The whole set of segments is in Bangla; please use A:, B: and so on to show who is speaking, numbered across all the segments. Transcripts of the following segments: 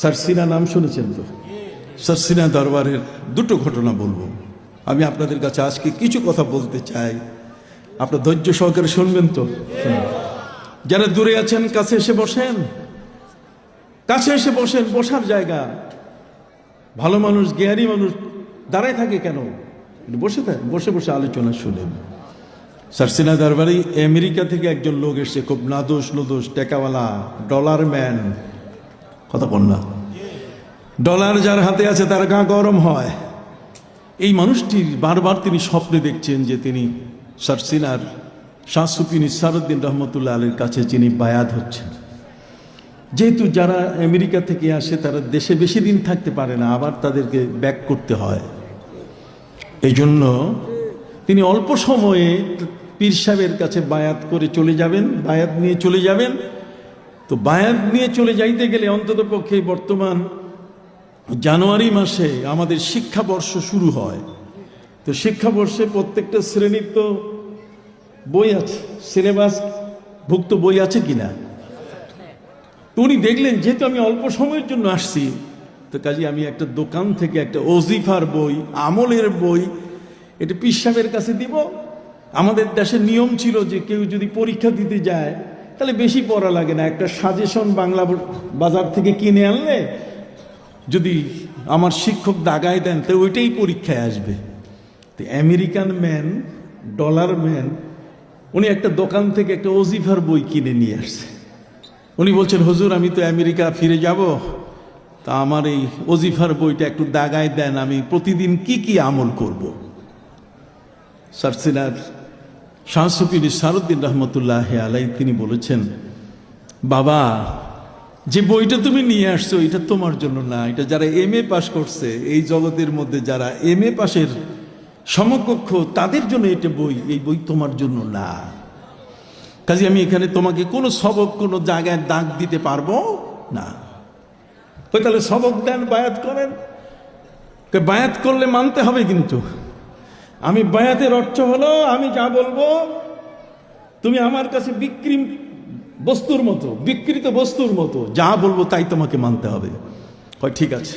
A: সারসিনা নাম শুনেছেন তো? সারসিনা দরবারের দুটো ঘটনা বলবো। আমি আপনাদের কাছে আজকে কিছু কথা বলতে চাই, আপনার ধৈর্য সহকারে শুনবেন তো? যারা দূরে আছেন কাছে এসে বসেন, কাছে এসে বসেন, বসার জায়গা। ভালো মানুষ, জ্ঞানী মানুষ দাঁড়ায় থাকে কেন? বসে থাকে, বসে বসে আলোচনা শুনেন। সারসিনা দরবারে আমেরিকা থেকে একজন লোক এসছে, খুব নাদোষ নুদোষ, টেকাওয়ালা, ডলার ম্যান। কথা বল না, ডলার যার হাতে আছে তার গা গরম হয়। এই মানুষটির বারবার তিনি স্বপ্নে দেখছেন যে তিনি সারসিনার শাহ সুফি নিসারউদ্দিন রহমতুল্লাহ আলীর কাছে যিনি বায়াত হচ্ছেন। যেহেতু যারা আমেরিকা থেকে আসে তারা দেশে বেশি দিন থাকতে পারে না, আবার তাদেরকে ব্যাক করতে হয়। এই জন্য তিনি অল্প সময়ে পীর সাহেবের কাছে বায়াত করে চলে যাবেন, বায়াত নিয়ে চলে যাবেন। তো বায়াত নিয়ে চলে যাইতে গেলে অন্তত পক্ষে বর্তমান জানুয়ারি মাসে আমাদের শিক্ষাবর্ষ শুরু হয়। তো শিক্ষাবর্ষে প্রত্যেকটা শ্রেণীর তো বই আছে, সিলেবাস ভুক্ত বই আছে কিনা। তো উনি দেখলেন যেহেতু আমি অল্প সময়ের জন্য আসছি, তো কাজে আমি একটা দোকান থেকে একটা ওজিফার বই, আমলের বই, এটা পীর সাহেবের কাছে দিব। আমাদের দেশের নিয়ম ছিল যে কেউ যদি পরীক্ষা দিতে যায় তাহলে বেশি পড়া লাগে না, একটা সাজেশন বাংলা বাজার থেকে কিনে আনলে যদি আমার শিক্ষক দাগায় দেন তো ওইটাই পরীক্ষায় আসবে। তো আমেরিকান ম্যান, ডলার ম্যান, উনি একটা দোকান থেকে একটা ওজিফার বই কিনে নিয়ে আসছে। উনি বলছেন, হুজুর আমি তো আমেরিকা ফিরে যাব, তা আমার এই ওজিফার বইটা একটু দাগায় দেন, আমি প্রতিদিন কি কি আমল করব। সারসিনার শাহ সুফি নিসারউদ্দিন রহমতুল্লাহ আলাইহি তিনি বলেছেন, বাবা যে বইটা তুমি নিয়ে আসছো এটা তোমার জন্য না, এটা যারা MA পাস করছে এই জগতের মধ্যে, যারা MA পাসের সমকক্ষ তাদের জন্য এটা বই, এই বই তোমার জন্য না। কাজে আমি এখানে তোমাকে কোনো সবক কোনো জায়গায় দাগ দিতে পারবো না। ওই তাহলে সবক দেন, বায়াত করেন। বায়াত করলে মানতে হবে, কিন্তু আমি বায়াতের অর্থ হলো আমি যা বলবো তুমি আমার কাছে বস্তুর মতো, বিকৃত বস্তুর মতো যা বলবো তাই তোমাকে মানতে হবে। কয় ঠিক আছে।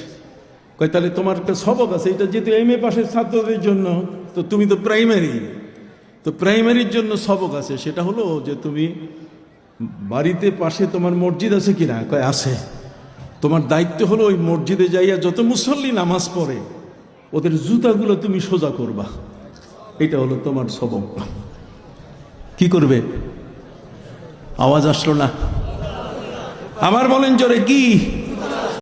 A: কয় তাহলে তোমার একটা সবক আছে, এটা যেহেতু MA পাশের ছাত্রদের জন্য, তো তুমি তো প্রাইমারি, তো প্রাইমারির জন্য সবক আছে, সেটা হলো যে তুমি বাড়িতে পাশে তোমার মসজিদ আছে কিনা। কয় আছে। তোমার দায়িত্ব হলো ওই মসজিদে যাইয়া যত মুসল্লি নামাজ পড়ে ওদের জুতাগুলো তুমি সোজা করবা, এটা হলো তোমার সবক। কি করবে? আওয়াজ আসলো না, আবার বলেন জোরে কি?